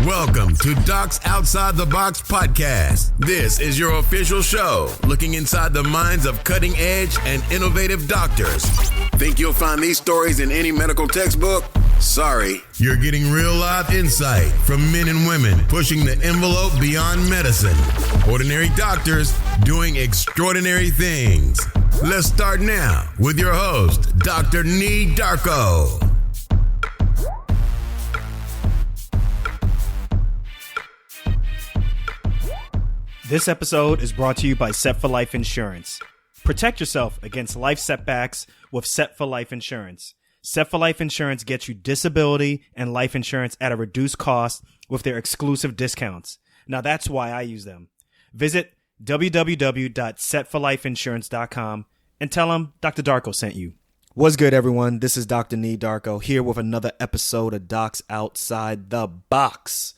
Welcome to Docs Outside the Box podcast. This is your official show, looking inside the minds of cutting-edge and innovative doctors. Think you'll find these stories in any medical textbook? Sorry. You're getting real live insight from men and women pushing the envelope beyond medicine. Ordinary doctors doing extraordinary things. Let's start now with your host, Dr. Nee Darko. This episode is brought to you by Set for Life Insurance. Protect yourself against life setbacks with Set for Life Insurance. Set for Life Insurance gets you disability and life insurance at a reduced cost with their exclusive discounts. Now that's why I use them. Visit www.setforlifeinsurance.com and tell them Dr. Darko sent you. What's good, everyone? This is Dr. Nee Darko here with another episode of Docs Outside the Box.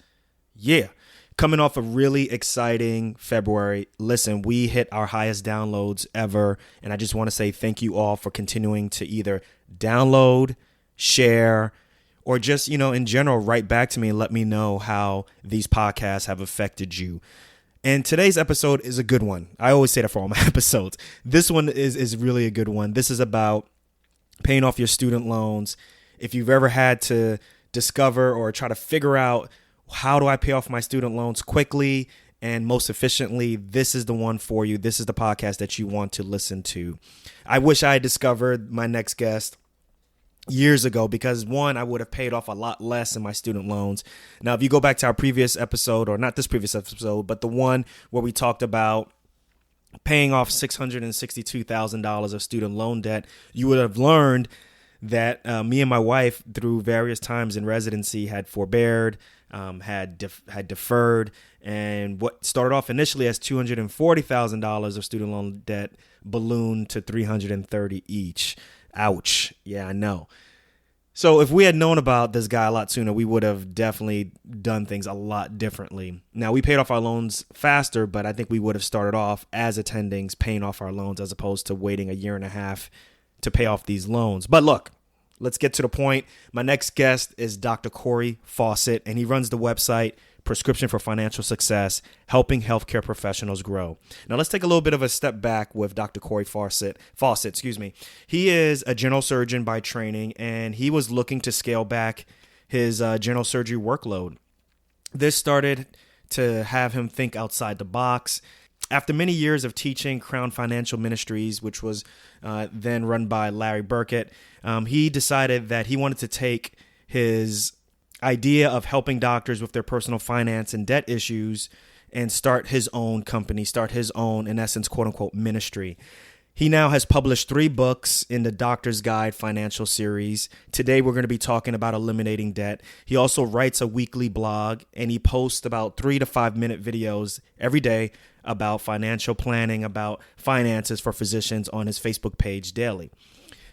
Yeah. Coming off a really exciting February. Listen, we hit our highest downloads ever, and I just want to say thank you all for continuing to either download, share, or just, in general, write back to me and let me know how these podcasts have affected you. And today's episode is a good one. I always say that for all my episodes. This one is really a good one. This is about paying off your student loans. If you've ever had to discover or try to figure out how do I pay off my student loans quickly and most efficiently, this is the one for you. This is the podcast that you want to listen to. I wish I had discovered my next guest years ago because, one, I would have paid off a lot less in my student loans. Now, if you go back to our previous episode, or not this previous episode, but the one where we talked about paying off $662,000 of student loan debt, you would have learned that me and my wife, through various times in residency, had forbeared, had deferred, and what started off initially as $240,000 of student loan debt ballooned to $330 each. Ouch. Yeah, I know. So if we had known about this guy a lot sooner, we would have definitely done things a lot differently. Now, we paid off our loans faster, but I think we would have started off as attendings paying off our loans as opposed to waiting a year and a half to pay off these loans. But look, let's get to the point. My next guest is Dr. Cory Fawcett, and he runs the website Prescription for Financial Success, helping healthcare professionals grow. Now, let's take a little bit of a step back with Dr. Cory Fawcett. He is a general surgeon by training, and he was looking to scale back his general surgery workload. This started to have him think outside the box. After many years of teaching Crown Financial Ministries, which was then run by Larry Burkett, he decided that he wanted to take his idea of helping doctors with their personal finance and debt issues and start his own company, start his own, in essence, quote unquote, ministry. He now has published 3 books in the Doctor's Guide financial series. Today, we're going to be talking about eliminating debt. He also writes a weekly blog, and he posts about 3 to 5 minute videos every day about financial planning, about finances for physicians on his Facebook page daily.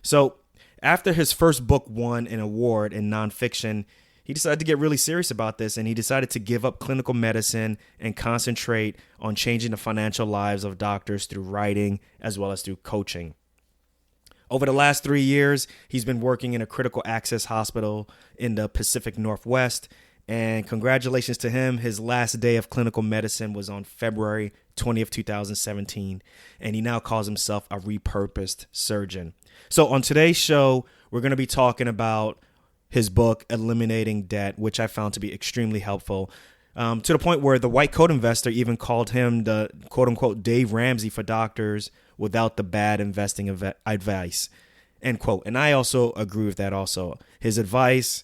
So after his first book won an award in nonfiction, he decided to get really serious about this, and he decided to give up clinical medicine and concentrate on changing the financial lives of doctors through writing as well as through coaching. Over the last 3 years, he's been working in a critical access hospital in the Pacific Northwest, and congratulations to him. His last day of clinical medicine was on February 20th, 2017, and he now calls himself a repurposed surgeon. So on today's show, we're going to be talking about his book, Eliminating Debt, which I found to be extremely helpful, to the point where the white coat investor even called him the quote-unquote Dave Ramsey for doctors without the bad investing advice, end quote. And I also agree with that also. His advice,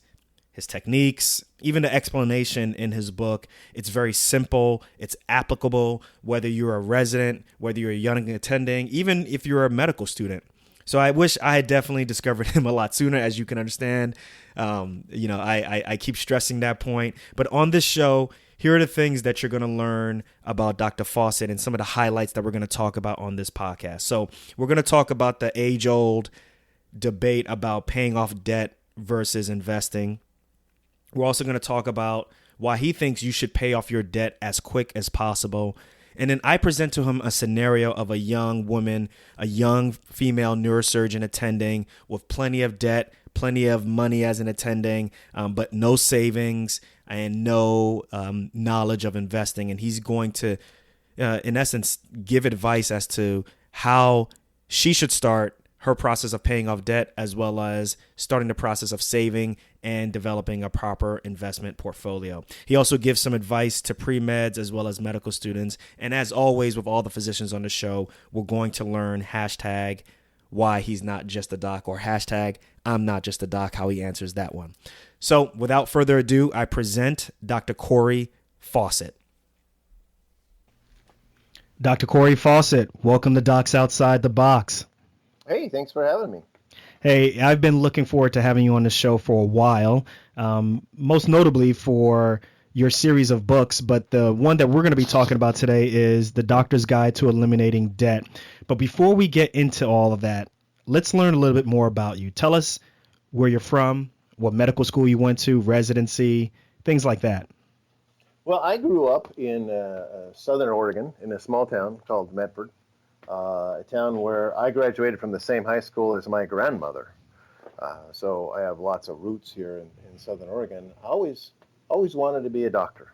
his techniques, even the explanation in his book, it's very simple, it's applicable, whether you're a resident, whether you're a young attending, even if you're a medical student. So I wish I had definitely discovered him a lot sooner, as you can understand. I keep stressing that point. But on this show, here are the things that you're going to learn about Dr. Fawcett and some of the highlights that we're going to talk about on this podcast. So we're going to talk about the age-old debate about paying off debt versus investing. We're also going to talk about why he thinks you should pay off your debt as quick as possible. And then I present to him a scenario of a young woman, a young female neurosurgeon attending with plenty of debt, plenty of money as an attending, but no savings, and no knowledge of investing. And he's going to, in essence, give advice as to how she should start her process of paying off debt, as well as starting the process of saving and developing a proper investment portfolio. He also gives some advice to pre-meds as well as medical students. And as always, with all the physicians on the show, we're going to learn hashtag why he's not just a doc, or hashtag I'm not just a doc, how he answers that one. So without further ado, I present Dr. Cory Fawcett. Dr. Cory Fawcett, welcome to Docs Outside the Box. Hey, thanks for having me. Hey, I've been looking forward to having you on the show for a while, most notably for your series of books. But the one that we're going to be talking about today is The Doctor's Guide to Eliminating Debt. But before we get into all of that, let's learn a little bit more about you. Tell us where you're from, what medical school you went to, residency, things like that. Well, I grew up in southern Oregon in a small town called Medford. A town where I graduated from the same high school as my grandmother. So I have lots of roots here in Southern Oregon. I always wanted to be a doctor.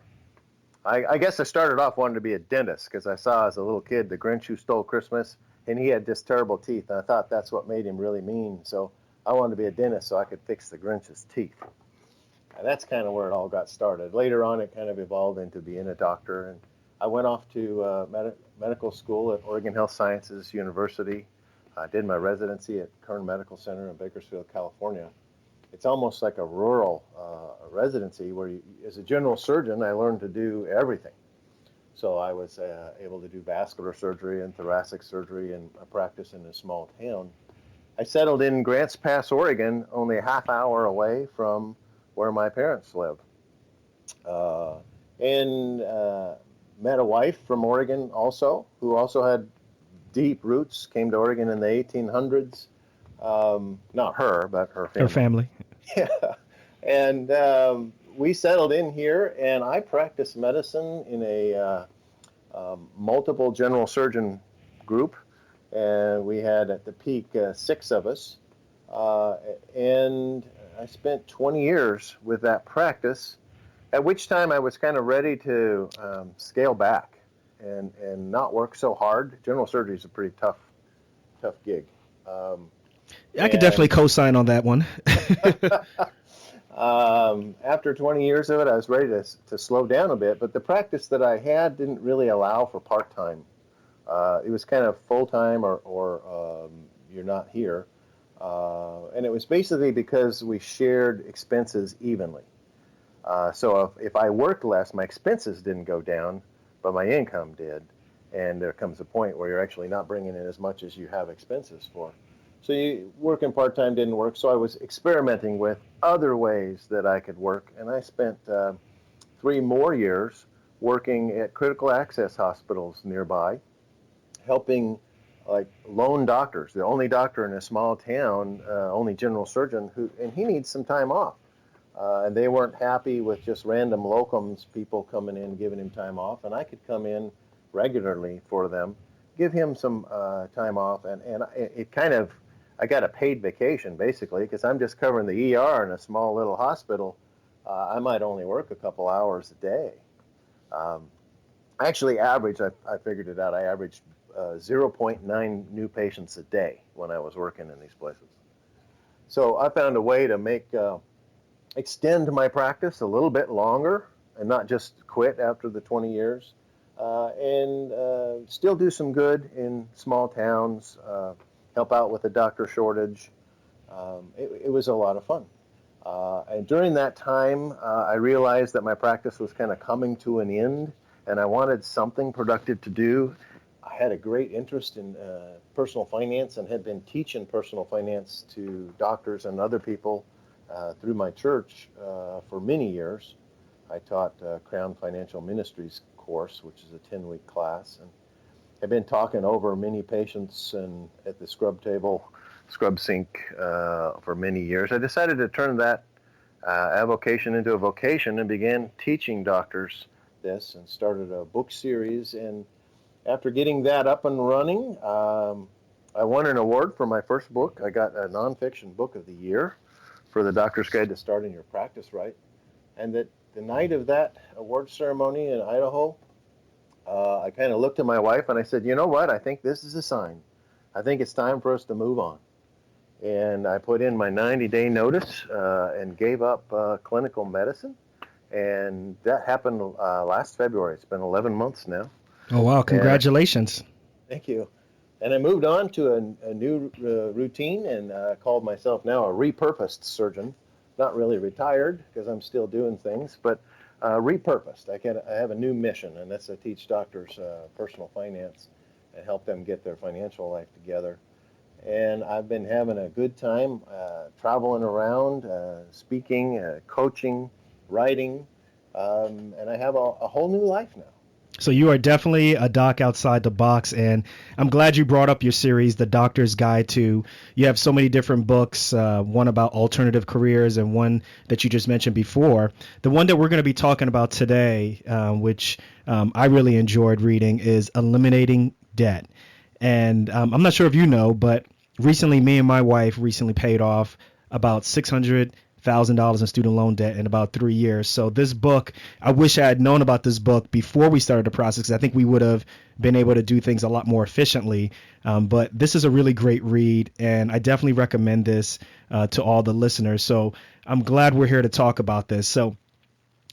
I guess I started off wanting to be a dentist because I saw as a little kid The Grinch Who Stole Christmas, and he had just terrible teeth, and I thought that's what made him really mean. So I wanted to be a dentist so I could fix the Grinch's teeth. And that's kind of where it all got started. Later on, it kind of evolved into being a doctor, and I went off to medical school at Oregon Health Sciences University. I did my residency at Kern Medical Center in Bakersfield, California. It's almost like a rural residency where as a general surgeon, I learned to do everything. So I was able to do vascular surgery and thoracic surgery and a practice in a small town. I settled in Grants Pass, Oregon, only a half hour away from where my parents live. Met a wife from Oregon also, who also had deep roots, came to Oregon in the 1800s. Not her, but her family. Her family. Yeah. And we settled in here, and I practiced medicine in a multiple general surgeon group. And we had at the peak 6 of us. And I spent 20 years with that practice, at which time I was kind of ready to scale back and not work so hard. General surgery is a pretty tough gig. I could definitely co-sign on that one. After 20 years of it, I was ready to slow down a bit, but the practice that I had didn't really allow for part-time. It was kind of full-time or you're not here. And it was basically because we shared expenses evenly. So if I worked less, my expenses didn't go down, but my income did. And there comes a point where you're actually not bringing in as much as you have expenses for. So working part-time didn't work, so I was experimenting with other ways that I could work. And I spent 3 more years working at critical access hospitals nearby, helping like lone doctors, the only doctor in a small town, only general surgeon, and he needs some time off. And they weren't happy with just random locums, people coming in, giving him time off. And I could come in regularly for them, give him some time off. And it kind of, I got a paid vacation, basically, because I'm just covering the ER in a small little hospital. I might only work a couple hours a day. I actually averaged, I figured it out, I averaged 0.9 new patients a day when I was working in these places. So I found a way to extend my practice a little bit longer and not just quit after the 20 years and still do some good in small towns, help out with the doctor shortage. It was a lot of fun. And during that time, I realized that my practice was kind of coming to an end and I wanted something productive to do. I had a great interest in personal finance and had been teaching personal finance to doctors and other people through my church for many years. I taught Crown Financial Ministries course, which is a 10-week class, and I've been talking over many patients and at the scrub sink for many years. I decided to turn that avocation into a vocation and began teaching doctors this and started a book series. And after getting that up and running, I won an award for my first book. I got a nonfiction book of the year for the Doctor's Guide to Starting Your Practice Right. And that the night of that award ceremony in Idaho, I kind of looked at my wife and I said, you know what? I think this is a sign. I think it's time for us to move on. And I put in my 90-day notice and gave up clinical medicine. And that happened last February. It's been 11 months now. Oh, wow. Congratulations. Thank you. And I moved on to a new routine and called myself now a repurposed surgeon. Not really retired because I'm still doing things, but repurposed. I have a new mission, and that's to teach doctors personal finance and help them get their financial life together. And I've been having a good time traveling around, speaking, coaching, writing, and I have a whole new life now. So you are definitely a doc outside the box, and I'm glad you brought up your series, The Doctor's Guide to. You have so many different books, one about alternative careers and one that you just mentioned before. The one that we're going to be talking about today, which I really enjoyed reading, is Eliminating Debt. And I'm not sure if you know, but recently me and my wife recently paid off about $600,000 in student loan debt in about 3 years. So this book, I wish I had known about this book before we started the process, because I think we would have been able to do things a lot more efficiently. But this is a really great read, and I definitely recommend this to all the listeners. So I'm glad we're here to talk about this. So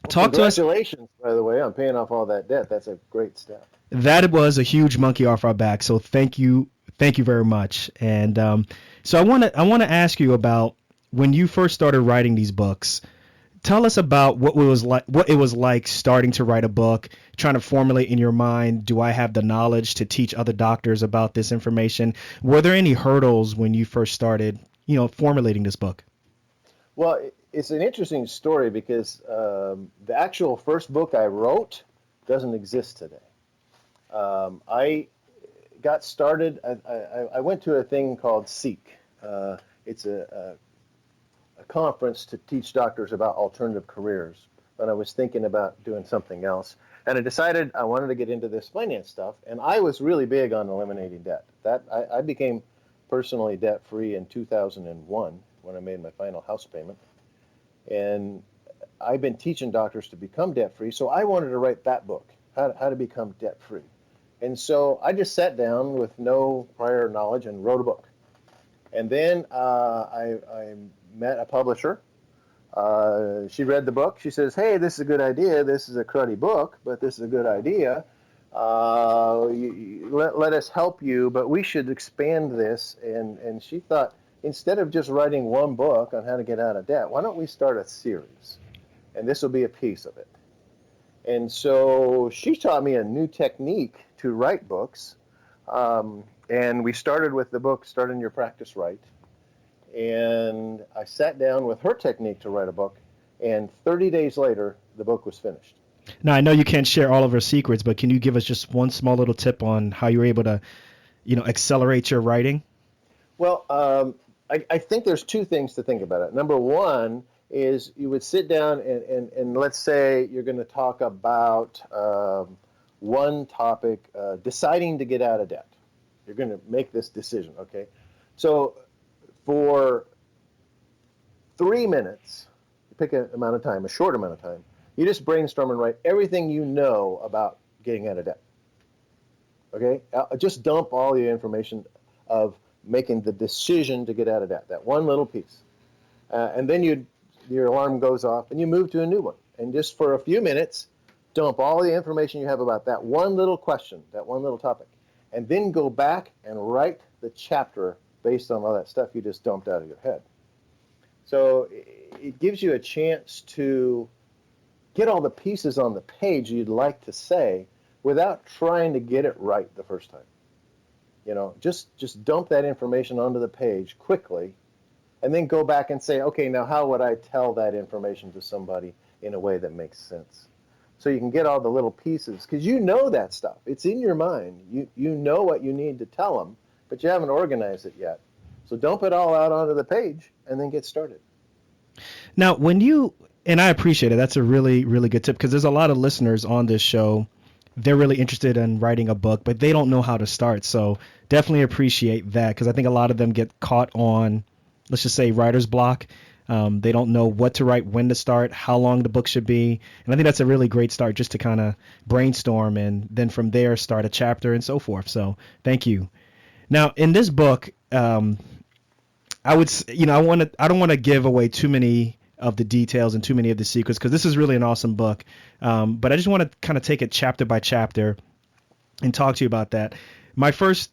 talk to us. Congratulations, by the way, on paying off all that debt. That's a great step. That was a huge monkey off our back. So thank you very much. And so I want to ask you about when you first started writing these books. Tell us about what it was like starting to write a book, trying to formulate in your mind, do I have the knowledge to teach other doctors about this information? Were there any hurdles when you first started, formulating this book? Well, it's an interesting story because the actual first book I wrote doesn't exist today. I got started, I went to a thing called SEEK. It's a conference to teach doctors about alternative careers, but I was thinking about doing something else. And I decided I wanted to get into this finance stuff, and I was really big on eliminating debt. I became personally debt-free in 2001 when I made my final house payment. And I've been teaching doctors to become debt-free, so I wanted to write that book, how to become debt-free. And so I just sat down with no prior knowledge and wrote a book. And then I met a publisher. She read the book. She says, hey, this is a good idea. This is a cruddy book, but this is a good idea. Let us help you, but we should expand this. And she thought, instead of just writing one book on how to get out of debt, why don't we start a series? And this will be a piece of it. And so she taught me a new technique to write books. And we started with the book, Starting Your Practice Right. And I sat down with her technique to write a book. And 30 days later, the book was finished. Now, I know you can't share all of her secrets, but can you give us just one small little tip on how you were able to, accelerate your writing? Well, I think there's two things to think about it. Number one is you would sit down and let's say you're going to talk about one topic, deciding to get out of debt. You're going to make this decision, okay? So for 3 minutes, you pick an amount of time, a short amount of time, you just brainstorm and write everything you know about getting out of debt, okay? Just dump all the information of making the decision to get out of debt, that one little piece. And then your alarm goes off and you move to a new one. And just for a few minutes, dump all the information you have about that one little question, that one little topic. And then go back and write the chapter based on all that stuff you just dumped out of your head. So it gives you a chance to get all the pieces on the page you'd like to say without trying to get it right the first time. Just dump that information onto the page quickly and then go back and say, okay, now how would I tell that information to somebody in a way that makes sense? So you can get all the little pieces, because you know that stuff. It's in your mind. You know what you need to tell them, but you haven't organized it yet. So dump it all out onto the page and then get started. Now, and I appreciate it. That's a really, really good tip, because there's a lot of listeners on this show. They're really interested in writing a book, but they don't know how to start. So definitely appreciate that, because I think a lot of them get caught on, let's just say, writer's block. They don't know what to write, when to start, how long the book should be. And I think that's a really great start, just to kind of brainstorm and then from there start a chapter and so forth. So thank you. Now, in this book, I don't want to give away too many of the details and too many of the secrets, because this is really an awesome book. But I just want to kind of take it chapter by chapter and talk to you about that. My first,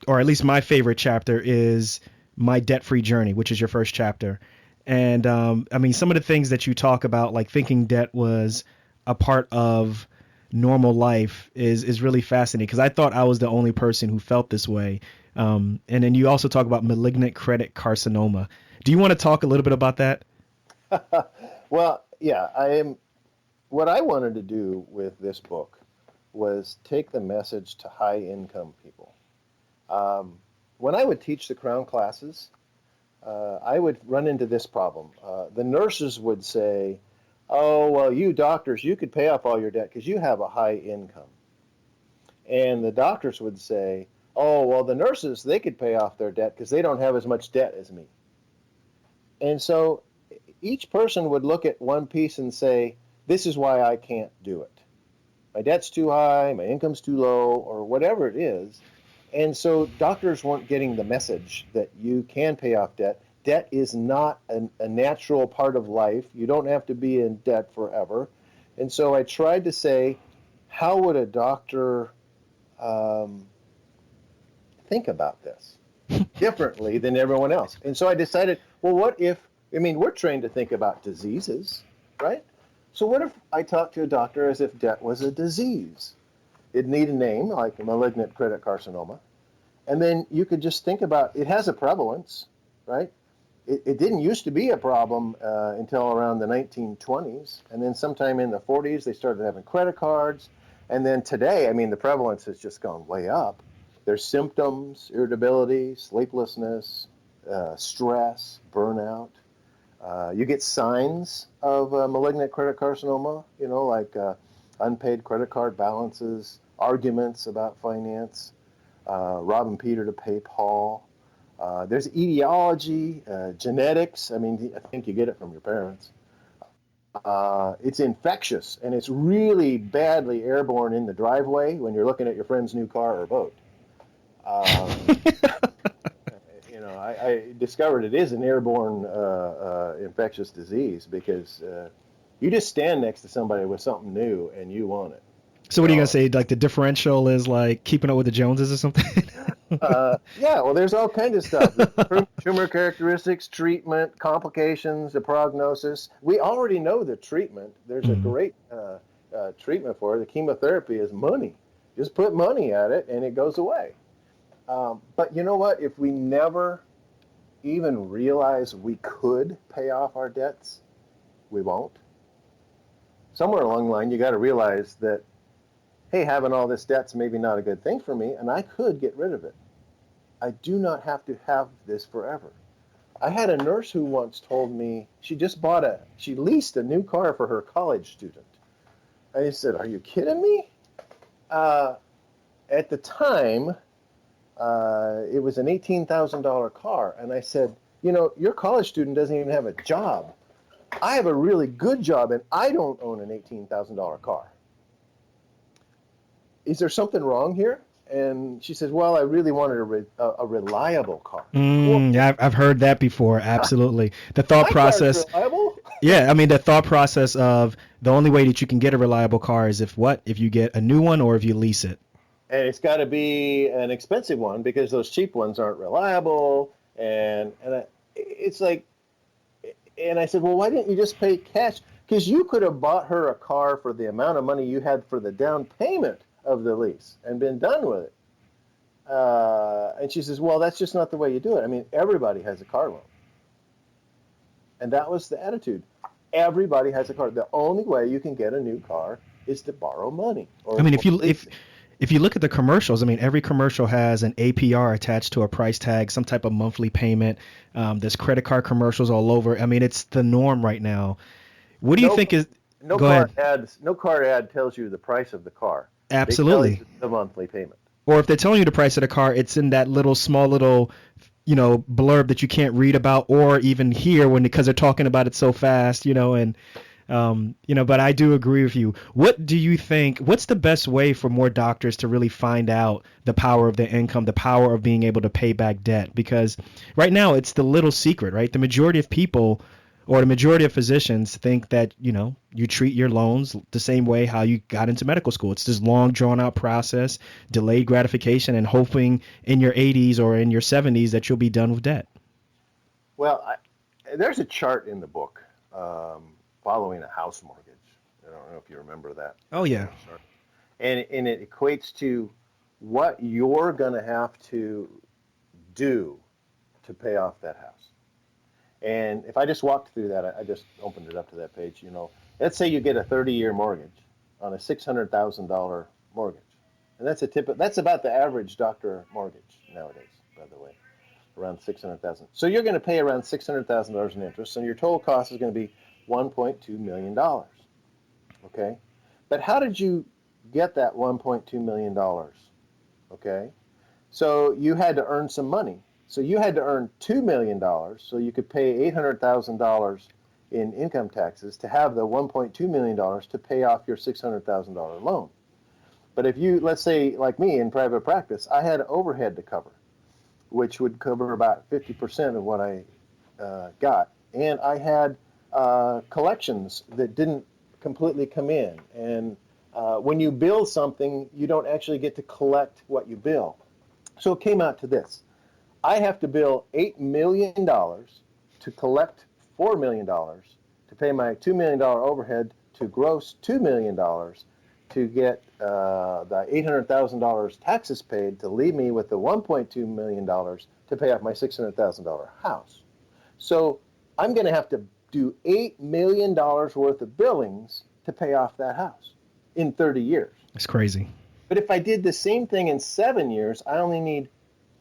or at least my favorite chapter, is My Debt-Free Journey, which is your first chapter. And some of the things that you talk about, like thinking debt was a part of normal life, is really fascinating, because I thought I was the only person who felt this way. And then you also talk about malignant credit carcinoma. Do you want to talk a little bit about that? Well, yeah, what I wanted to do with this book was take the message to high income people. When I would teach the Crown classes, I would run into this problem. The nurses would say, "Oh, well, you doctors, you could pay off all your debt because you have a high income." And the doctors would say, "Oh, well, the nurses, they could pay off their debt because they don't have as much debt as me." And so each person would look at one piece and say, "This is why I can't do it. My debt's too high, my income's too low," or whatever it is. And so doctors weren't getting the message that you can pay off debt. Debt is not a natural part of life. You don't have to be in debt forever. And so I tried to say, how would a doctor think about this differently than everyone else? And so I decided, well, what if, we're trained to think about diseases, right? So what if I talked to a doctor as if debt was a disease? It'd need a name, like malignant credit carcinoma. And then you could just think about, it has a prevalence, right? It didn't used to be a problem until around the 1920s. And then sometime in the 40s, they started having credit cards. And then today, the prevalence has just gone way up. There's symptoms, irritability, sleeplessness, stress, burnout. You get signs of malignant credit carcinoma, like unpaid credit card balances, arguments about finance, robbing Peter to pay Paul. There's etiology, genetics. I think you get it from your parents. It's infectious, and it's really badly airborne in the driveway when you're looking at your friend's new car or boat. I discovered it is an airborne infectious disease because you just stand next to somebody with something new and you want it. So what are you going to say? Like the differential is like keeping up with the Joneses or something? Yeah, well, there's all kinds of stuff. Tumor characteristics, treatment, complications, the prognosis. We already know the treatment. There's a great treatment for it. The chemotherapy is money. Just put money at it and it goes away. But you know what? If we never even realize we could pay off our debts, we won't. Somewhere along the line, you got to realize that, hey, having all this debt's maybe not a good thing for me, and I could get rid of it. I do not have to have this forever. I had a nurse who once told me she leased a new car for her college student. I said, "Are you kidding me?" At the time, it was an $18,000 car. And I said, your college student doesn't even have a job. I have a really good job, and I don't own an $18,000 car. Is there something wrong here? And she says, well, I really wanted a reliable car. Yeah, I've heard that before. Absolutely. The thought process. Reliable? Yeah, the thought process of the only way that you can get a reliable car is if you get a new one or if you lease it. And it's got to be an expensive one because those cheap ones aren't reliable. And it's like, and I said, well, why didn't you just pay cash? Because you could have bought her a car for the amount of money you had for the down payment of the lease and been done with it. And she says, well, that's just not the way you do it. Everybody has a car loan. And that was the attitude. Everybody has a car. The only way you can get a new car is to borrow money. If you look at the commercials, every commercial has an APR attached to a price tag, some type of monthly payment. There's credit card commercials all over. It's the norm right now. What do you think is? No car ad tells you the price of the car. Absolutely. They tell you the monthly payment. Or if they're telling you the price of the car, it's in that small little blurb that you can't read about or even hear because they're talking about it so fast, and but I do agree with you. What do you think, what's the best way for more doctors to really find out the power of their income, the power of being able to pay back debt? Because right now it's the little secret, right? The majority of people or the majority of physicians think that, you treat your loans the same way how you got into medical school. It's this long drawn out process, delayed gratification, and hoping in your 80s or in your 70s that you'll be done with debt. Well, there's a chart in the book following a house mortgage. I don't know if you remember that. Oh, yeah. And it equates to what you're going to have to do to pay off that house. And if I just walked through that, I just opened it up to that page, let's say you get a 30-year mortgage on a $600,000 mortgage. And that's about the average doctor mortgage nowadays, by the way, around $600,000. So you're going to pay around $600,000 in interest, and your total cost is going to be $1.2 million. Okay? But how did you get that $1.2 million? Okay? So you had to earn some money. So you had to earn $2 million so you could pay $800,000 in income taxes to have the $1.2 million to pay off your $600,000 loan. But if you, let's say, like me in private practice, I had overhead to cover, which would cover about 50% of what I got. And I had collections that didn't completely come in. And when you bill something, you don't actually get to collect what you bill. So it came out to this. I have to bill $8 million to collect $4 million to pay my $2 million overhead to gross $2 million to get the $800,000 taxes paid to leave me with the $1.2 million to pay off my $600,000 house. So I'm going to have to do $8 million worth of billings to pay off that house in 30 years. That's crazy. But if I did the same thing in 7 years, I only need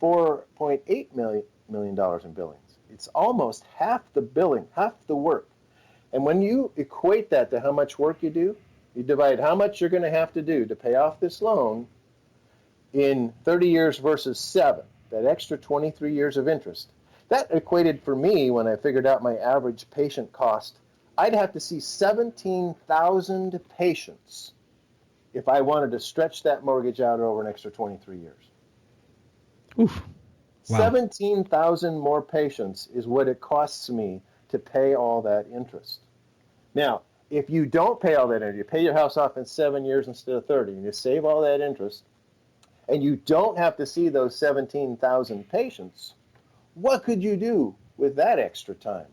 $4.8 million in billings. It's almost half the billing, half the work. And when you equate that to how much work you do, you divide how much you're going to have to do to pay off this loan in 30 years versus 7, that extra 23 years of interest. That equated for me, when I figured out my average patient cost, I'd have to see 17,000 patients if I wanted to stretch that mortgage out over an extra 23 years. Oof. Wow. 17,000 more patients is what it costs me to pay all that interest. Now, if you don't pay all that interest, you pay your house off in 7 years instead of 30, and you save all that interest, and you don't have to see those 17,000 patients, what could you do with that extra time?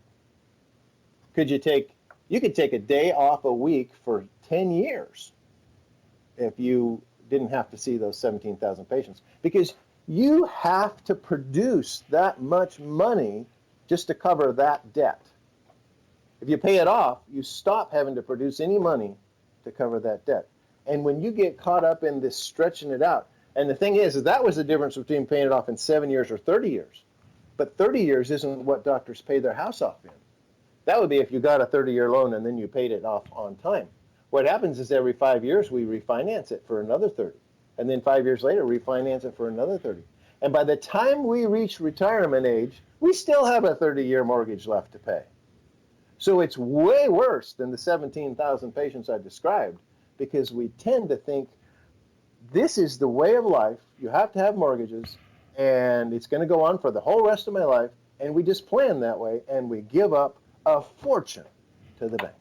You could take a day off a week for 10 years if you didn't have to see those 17,000 patients, because you have to produce that much money just to cover that debt. If you pay it off, you stop having to produce any money to cover that debt. And when you get caught up in this stretching it out, and the thing is that was the difference between paying it off in 7 years or 30 years. But 30 years isn't what doctors pay their house off in. That would be if you got a 30-year loan and then you paid it off on time. What happens is every 5 years we refinance it for another 30. And then 5 years later, refinance it for another 30. And by the time we reach retirement age, we still have a 30-year mortgage left to pay. So it's way worse than the 17,000 patients I described, because we tend to think this is the way of life. You have to have mortgages, and it's going to go on for the whole rest of my life. And we just plan that way, and we give up a fortune to the bank.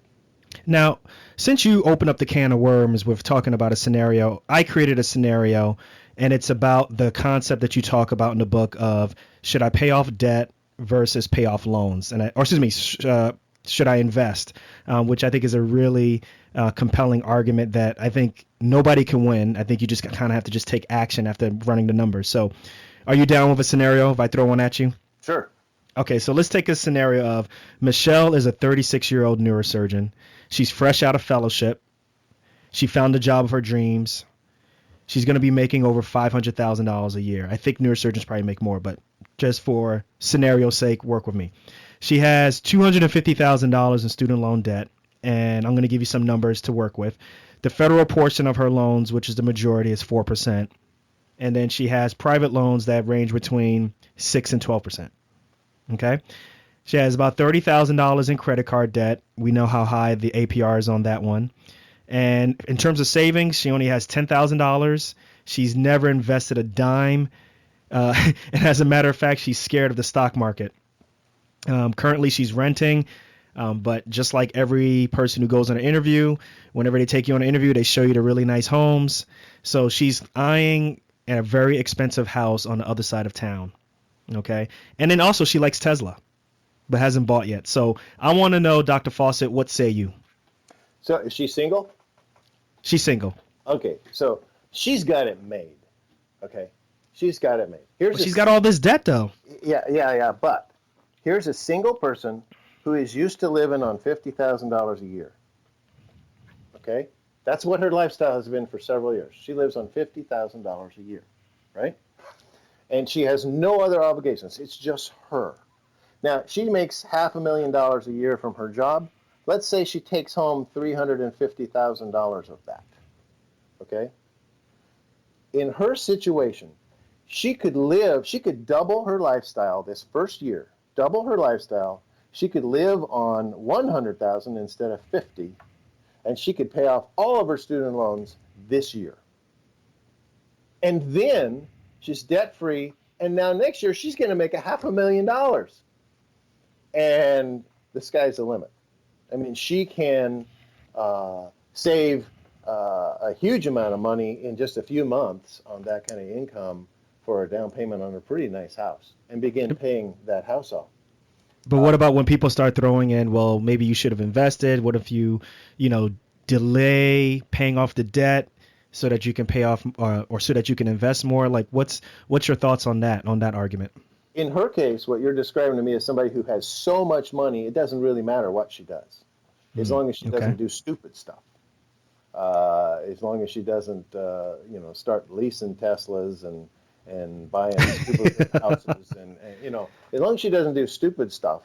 Now, since you open up the can of worms with talking about a scenario, I created a scenario, and it's about the concept that you talk about in the book of should I pay off debt versus pay off loans, should I invest, which I think is a really compelling argument that I think nobody can win. I think you just kind of have to just take action after running the numbers. So are you down with a scenario if I throw one at you? Sure. Okay, so let's take a scenario of Michelle is a 36-year-old neurosurgeon. She's fresh out of fellowship. She found the job of her dreams. She's going to be making over $500,000 a year. I think neurosurgeons probably make more, but just for scenario's sake, work with me. She has $250,000 in student loan debt, and I'm going to give you some numbers to work with. The federal portion of her loans, which is the majority, is 4%. And then she has private loans that range between 6 and 12%. Okay. She has about $30,000 in credit card debt. We know how high the APR is on that one. And in terms of savings, she only has $10,000. She's never invested a dime. And as a matter of fact, she's scared of the stock market. Currently, she's renting. But just like every person who goes on an interview, whenever they take you on an interview, they show you the really nice homes. So she's eyeing a very expensive house on the other side of town. Okay. And then also she likes Tesla, but hasn't bought yet. So I want to know, Dr. Fawcett, what say you? So is she single? She's single. Okay, so she's got it made. Okay, she's got it made. She's got all this debt, though. Yeah. But here's a single person who is used to living on $50,000 a year. Okay, that's what her lifestyle has been for several years. She lives on $50,000 a year, right? And she has no other obligations. It's just her. Now, she makes $500,000 a year from her job. Let's say she takes home $350,000 of that, okay? In her situation, she could double her lifestyle this first year, double her lifestyle. She could live on $100,000 instead of $50,000, and she could pay off all of her student loans this year. And then she's debt-free, and now next year she's going to make $500,000. And the sky's the limit. I mean, she can save a huge amount of money in just a few months on that kind of income for a down payment on a pretty nice house and begin paying that house off. But what about when people start throwing in, well, maybe you should have invested? What if you delay paying off the debt so that you can pay off or so that you can invest more? Like, what's your thoughts on that argument? In her case, what you're describing to me is somebody who has so much money, it doesn't really matter what she does, as long as she doesn't do stupid stuff. As long as she doesn't, start leasing Teslas and buying stupid houses, and as long as she doesn't do stupid stuff,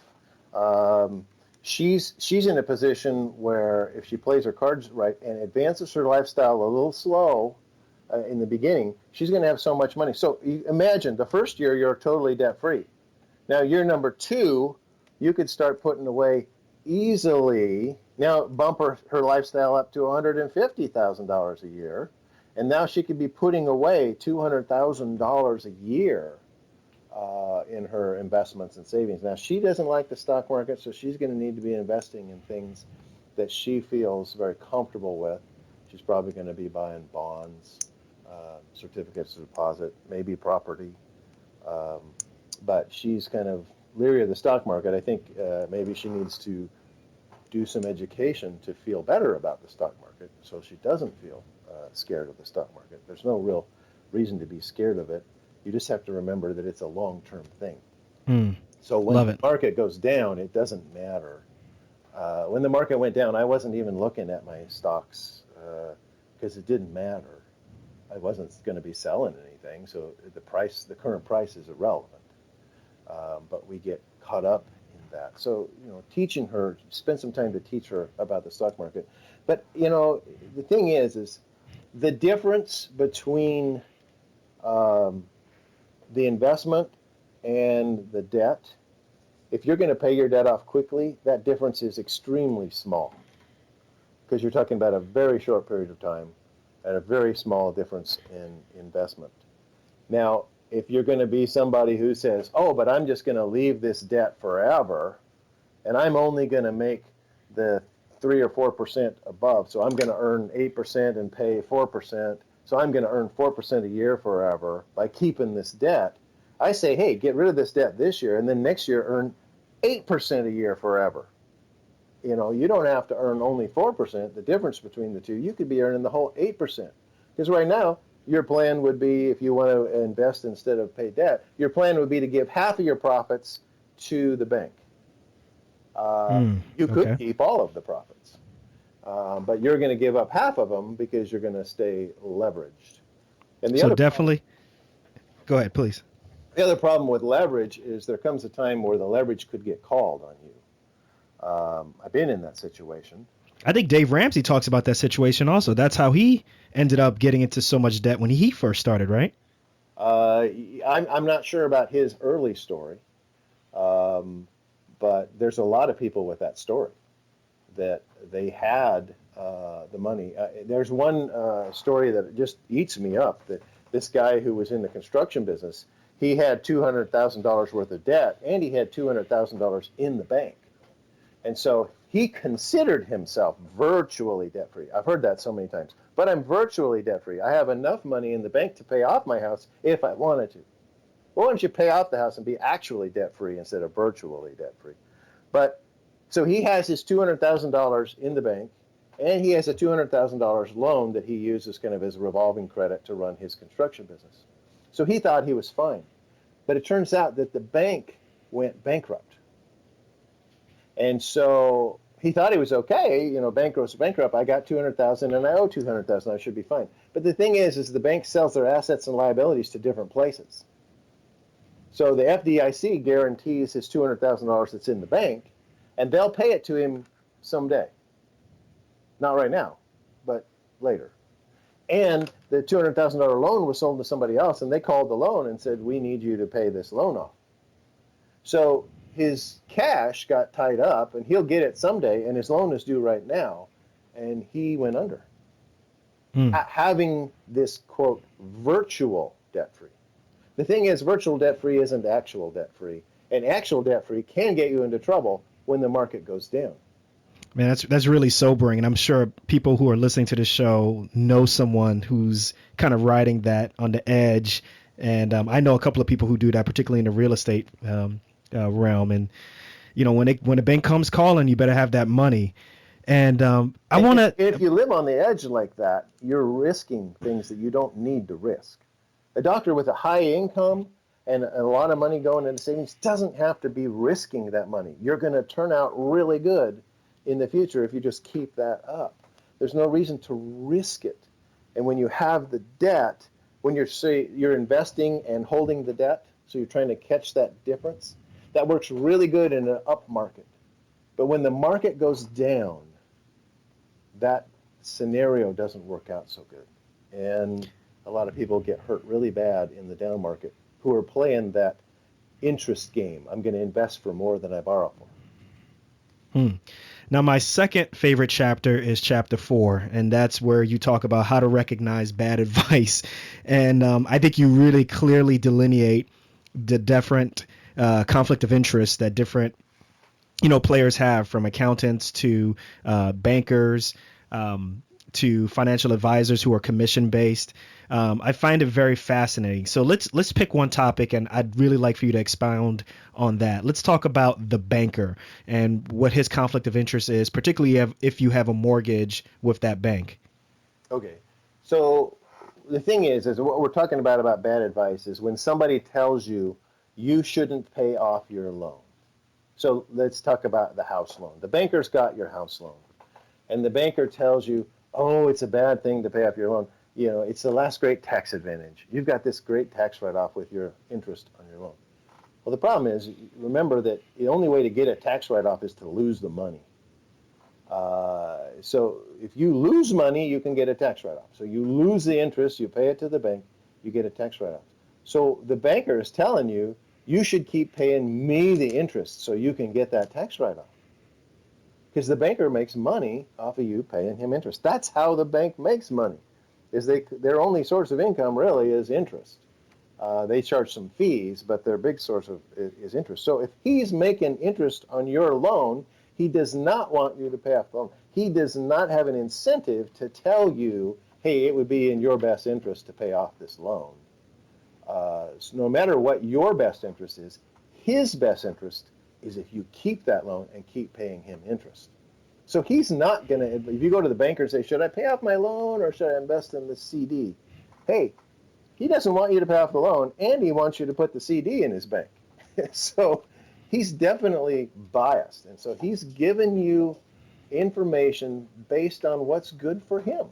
she's in a position where if she plays her cards right and advances her lifestyle a little slow in the beginning, she's going to have so much money. So you imagine the first year you're totally debt-free. Now year number 2, you could start putting away easily. Now bump her lifestyle up to $150,000 a year, and now she could be putting away $200,000 a year in her investments and savings. Now she doesn't like the stock market, so she's going to need to be investing in things that she feels very comfortable with. She's probably going to be buying bonds, certificates of deposit, maybe property, but she's kind of leery of the stock market. I think maybe she needs to do some education to feel better about the stock market so she doesn't feel scared of the stock market. There's no real reason to be scared of it. You just have to remember that it's a long-term thing. So when the market goes down, it doesn't matter. When the market went down, I wasn't even looking at my stocks because it didn't matter. I wasn't going to be selling anything, so the current price is irrelevant. But we get caught up in that. So, teaching her, spend some time to teach her about the stock market. But, the thing is the difference between the investment and the debt, if you're going to pay your debt off quickly, that difference is extremely small because you're talking about a very short period of time and a very small difference in investment. Now, if you're going to be somebody who says, oh, but I'm just going to leave this debt forever, and I'm only going to make the 3 or 4% above, so I'm going to earn 8% and pay 4%, so I'm going to earn 4% a year forever by keeping this debt, I say, hey, get rid of this debt this year, and then next year earn 8% a year forever. You don't have to earn only 4%, the difference between the two. You could be earning the whole 8%. Because right now, your plan would be, if you want to invest instead of pay debt, your plan would be to give half of your profits to the bank. You could keep all of the profits, but you're going to give up half of them because you're going to stay leveraged. And the go ahead, please. The other problem with leverage is there comes a time where the leverage could get called on you. I've been in that situation. I think Dave Ramsey talks about that situation also. That's how he ended up getting into so much debt when he first started, right? I'm not sure about his early story, but there's a lot of people with that story that they had the money. There's one story that just eats me up. That this guy who was in the construction business, he had $200,000 worth of debt, and he had $200,000 in the bank, and so he considered himself virtually debt-free. I've heard that so many times. But I'm virtually debt-free. I have enough money in the bank to pay off my house if I wanted to. Well, why don't you pay off the house and be actually debt-free instead of virtually debt-free? But so he has his $200,000 in the bank, and he has a $200,000 loan that he uses kind of as a revolving credit to run his construction business. So he thought he was fine. But it turns out that the bank went bankrupt. And so he thought he was okay, bankrupt's bankrupt. I got $200,000 and I owe $200,000. I should be fine. But the thing is the bank sells their assets and liabilities to different places. So the FDIC guarantees his $200,000 that's in the bank, and they'll pay it to him someday. Not right now, but later. And the $200,000 loan was sold to somebody else, and they called the loan and said, we need you to pay this loan off. So his cash got tied up, and he'll get it someday, and his loan is due right now, and he went under. Having this, quote, virtual debt-free. The thing is, virtual debt-free isn't actual debt-free, and actual debt-free can get you into trouble when the market goes down. Man, that's really sobering, and I'm sure people who are listening to this show know someone who's kind of riding that on the edge, and I know a couple of people who do that, particularly in the real estate realm. And when a bank comes calling, you better have that money. And I want to. If you live on the edge like that, you're risking things that you don't need to risk. A doctor with a high income and a lot of money going into savings doesn't have to be risking that money. You're going to turn out really good in the future if you just keep that up. There's no reason to risk it. And when you have the debt, when you're investing and holding the debt, so you're trying to catch that difference, that works really good in an up market. But when the market goes down, that scenario doesn't work out so good. And a lot of people get hurt really bad in the down market who are playing that interest game. I'm going to invest for more than I borrow for. Now, my second favorite chapter is chapter 4, and that's where you talk about how to recognize bad advice. And I think you really clearly delineate the different conflict of interest that different players have, from accountants to bankers to financial advisors who are commission based. I find it very fascinating. So let's pick one topic, and I'd really like for you to expound on that. Let's talk about the banker and what his conflict of interest is, particularly if you have a mortgage with that bank. Okay. So the thing is what we're talking about bad advice is when somebody tells you you shouldn't pay off your loan. So let's talk about the house loan. The banker's got your house loan, and the banker tells you, oh, it's a bad thing to pay off your loan. It's the last great tax advantage. You've got this great tax write-off with your interest on your loan. Well, the problem is, remember that the only way to get a tax write-off is to lose the money. So if you lose money, you can get a tax write-off. So you lose the interest, you pay it to the bank, you get a tax write-off. So the banker is telling you, you should keep paying me the interest so you can get that tax write-off. Because the banker makes money off of you paying him interest. That's how the bank makes money. Their only source of income really is interest. They charge some fees, but their big source is interest. So if he's making interest on your loan, he does not want you to pay off the loan. He does not have an incentive to tell you, hey, it would be in your best interest to pay off this loan. So no matter what your best interest is, his best interest is if you keep that loan and keep paying him interest. So he's not going to, if you go to the banker and say, should I pay off my loan or should I invest in the CD? Hey, he doesn't want you to pay off the loan, and he wants you to put the CD in his bank. So he's definitely biased. And so he's given you information based on what's good for him.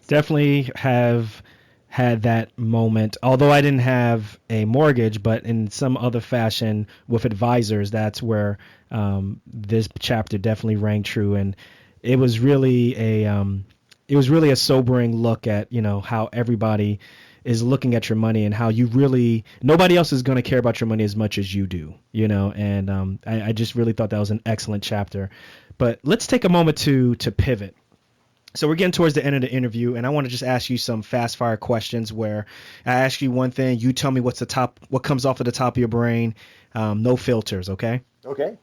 Definitely have had that moment, although I didn't have a mortgage, but in some other fashion with advisors, that's where this chapter definitely rang true. And it was really a sobering look at, how everybody is looking at your money and how you really, nobody else is going to care about your money as much as you do, you know, and I just really thought that was an excellent chapter. But let's take a moment to pivot. So we're getting towards the end of the interview, and I want to just ask you some fast fire questions where I ask you one thing, you tell me what comes off of the top of your brain, no filters, okay? Okay.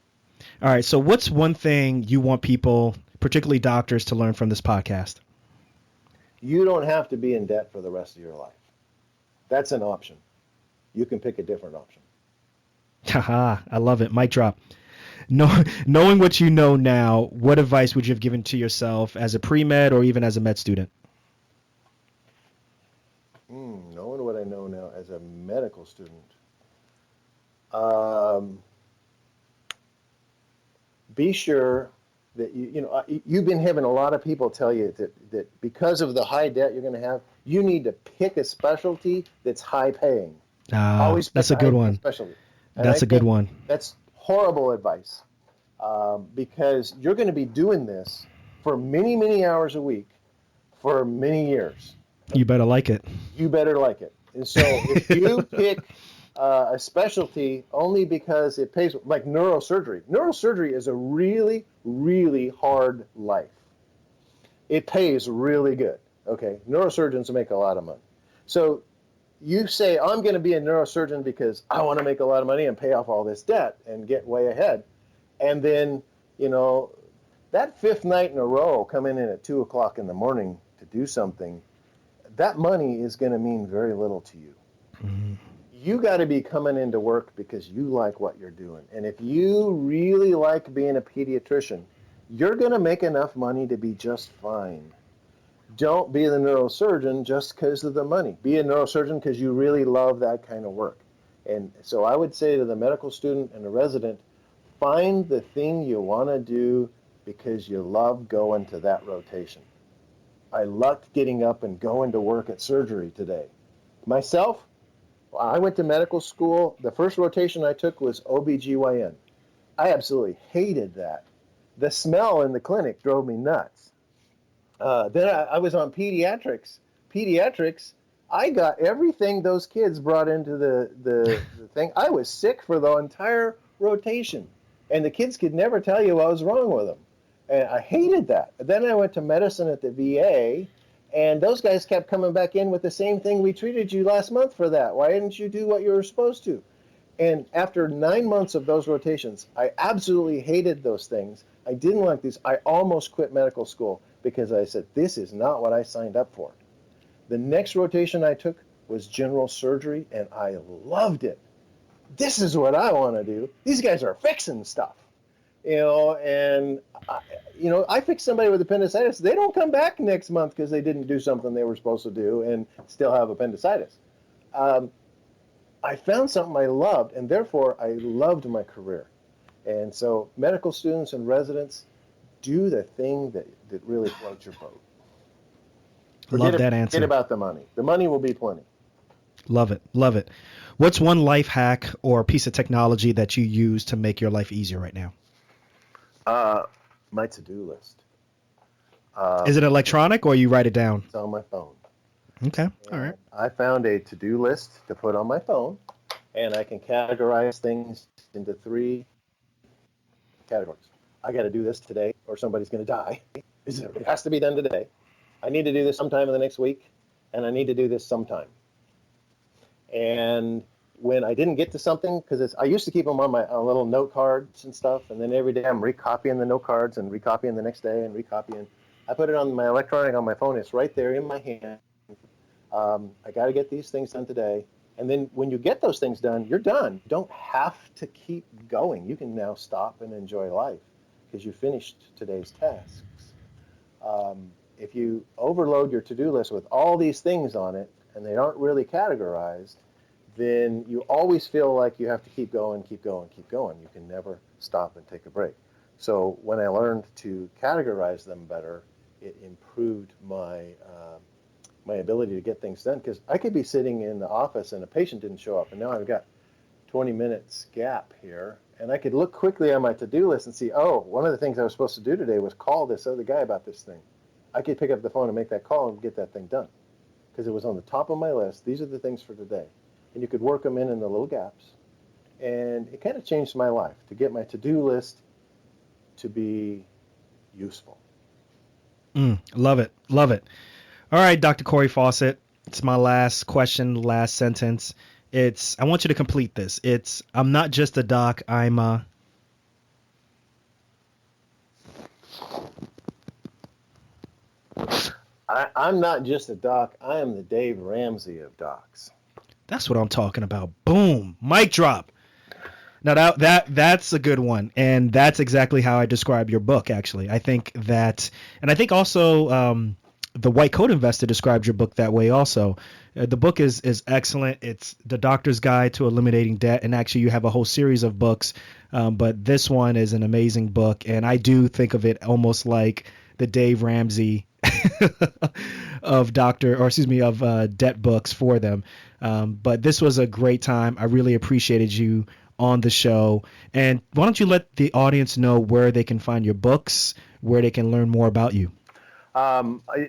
All right, so what's one thing you want people, particularly doctors, to learn from this podcast? You don't have to be in debt for the rest of your life. That's an option. You can pick a different option. Haha, I love it. Mic drop. Knowing what you know now, what advice would you have given to yourself as a pre-med or even as a med student? Knowing what I know now as a medical student. Be sure that you've been having a lot of people tell you that because of the high debt you're going to have, you need to pick a specialty that's high paying. Always pick that's a good one. Specialty. That's a good one. That's horrible advice, because you're going to be doing this for many, many hours a week for many years. You better like it. You better like it. And so if you pick a specialty only because it pays, like neurosurgery. Neurosurgery is a really, really hard life. It pays really good. Okay, neurosurgeons make a lot of money. So you say, I'm going to be a neurosurgeon because I want to make a lot of money and pay off all this debt and get way ahead. And then, that fifth night in a row coming in at 2 o'clock in the morning to do something, that money is going to mean very little to you. Mm-hmm. You got to be coming into work because you like what you're doing. And if you really like being a pediatrician, you're going to make enough money to be just fine. Don't be the neurosurgeon just because of the money. Be a neurosurgeon because you really love that kind of work. And so I would say to the medical student and the resident, find the thing you want to do because you love going to that rotation. I loved getting up and going to work at surgery today. Myself, I went to medical school. The first rotation I took was OBGYN. I absolutely hated that. The smell in the clinic drove me nuts. Then I was on pediatrics. Pediatrics, I got everything those kids brought into the thing. I was sick for the entire rotation, and the kids could never tell you what was wrong with them. And I hated that. Then I went to medicine at the VA, and those guys kept coming back in with the same thing. We treated you last month for that. Why didn't you do what you were supposed to? And after 9 months of those rotations, I absolutely hated those things. I didn't like these. I almost quit medical school because I said, this is not what I signed up for. The next rotation I took was general surgery, and I loved it. This is what I want to do. These guys are fixing stuff. And I fix somebody with appendicitis. They don't come back next month because they didn't do something they were supposed to do and still have appendicitis. I found something I loved, and therefore I loved my career. And so medical students and residents, do the thing that really floats your boat. Love that answer. Forget about the money. The money will be plenty. Love it. Love it. What's one life hack or piece of technology that you use to make your life easier right now? My to-do list. Is it electronic or you write it down? It's on my phone. Okay. All right. I found a to-do list to put on my phone, and I can categorize things into 3 categories. I got to do this today or somebody's going to die. It has to be done today. I need to do this sometime in the next week, and I need to do this sometime. And when I didn't get to something, because I used to keep them on my little note cards and stuff, and then every day I'm recopying the note cards and recopying the next day and recopying. I put it on my electronic on my phone. It's right there in my hand. I got to get these things done today. And then when you get those things done, you're done. You don't have to keep going. You can now stop and enjoy life because you finished today's tasks. If you overload your to-do list with all these things on it and they aren't really categorized, then you always feel like you have to keep going, keep going, keep going. You can never stop and take a break. So when I learned to categorize them better, it improved my ability to get things done, because I could be sitting in the office and a patient didn't show up, and now I've got 20 minutes gap here, and I could look quickly on my to-do list and see, oh, one of the things I was supposed to do today was call this other guy about this thing. I could pick up the phone and make that call and get that thing done. because it was on the top of my list. These are the things for today. And you could work them in the little gaps. And it kind of changed my life to get my to-do list to be useful. Love it. Love it. All right, Dr. Cory Fawcett. It's my last question, last sentence. I want you to complete this. I'm not just a doc, I'm a... I'm not just a doc, I am the Dave Ramsey of docs. That's what I'm talking about. Boom. Mic drop. Now that's a good one, and that's exactly how I describe your book. Actually, I think that, and I think also the White Coat Investor described your book that way. Also, the book is excellent. It's The Doctor's Guide to Eliminating Debt, and actually you have a whole series of books, but this one is an amazing book, and I do think of it almost like the Dave Ramsey of debt books for them. But this was a great time. I really appreciated you on the show. And why don't you let the audience know where they can find your books, where they can learn more about you?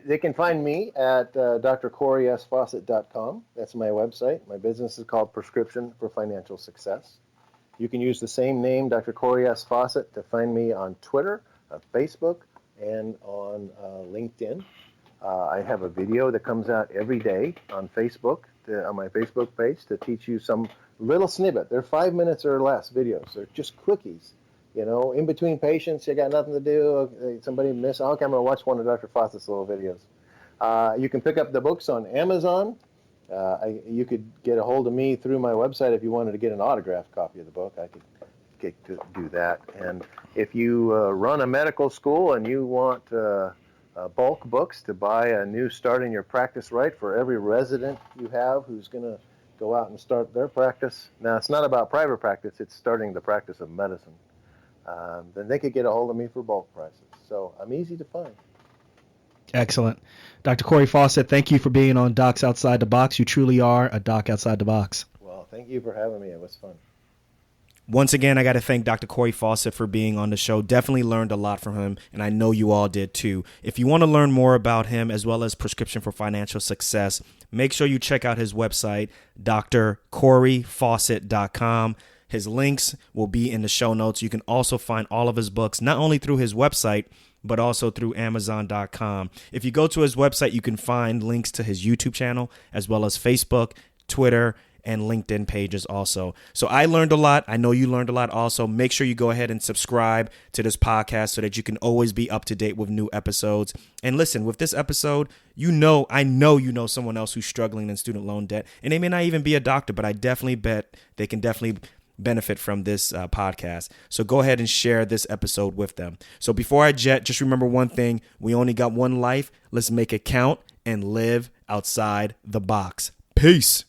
They can find me at drcorysfawcett.com. That's my website. My business is called Prescription for Financial Success. You can use the same name, Dr. Cory S. Fawcett, to find me on Twitter, Facebook, and on LinkedIn. I have a video that comes out every day on Facebook, on my Facebook page, to teach you some little snippet. They're 5 minutes or less videos. They're just quickies. You know, in between patients, you got nothing to do. Somebody missed. Okay, I'm going to watch one of Dr. Fawcett's little videos. You can pick up the books on Amazon. You could get a hold of me through my website if you wanted to get an autographed copy of the book. I could get to do that. And if you run a medical school and you want bulk books to buy a new Start in Your Practice Right for every resident you have who's going to go out and start their practice. Now, it's not about private practice. It's starting the practice of medicine. Then they could get a hold of me for bulk prices. So I'm easy to find. Excellent. Dr. Cory Fawcett, thank you for being on Docs Outside the Box. You truly are a doc outside the box. Well, thank you for having me. It was fun. Once again, I got to thank Dr. Cory Fawcett for being on the show. Definitely learned a lot from him, and I know you all did too. If you want to learn more about him as well as Prescription for Financial Success, make sure you check out his website, drcoryfawcett.com. His links will be in the show notes. You can also find all of his books, not only through his website, but also through Amazon.com. If you go to his website, you can find links to his YouTube channel, as well as Facebook, Twitter, and LinkedIn pages also. So I learned a lot. I know you learned a lot also. Make sure you go ahead and subscribe to this podcast so that you can always be up to date with new episodes. And listen, with this episode, I know you know someone else who's struggling in student loan debt, and they may not even be a doctor, but I definitely bet they can definitely benefit from this podcast. So go ahead and share this episode with them. So before I jet, just remember one thing. We only got one life. Let's make it count and live outside the box. Peace.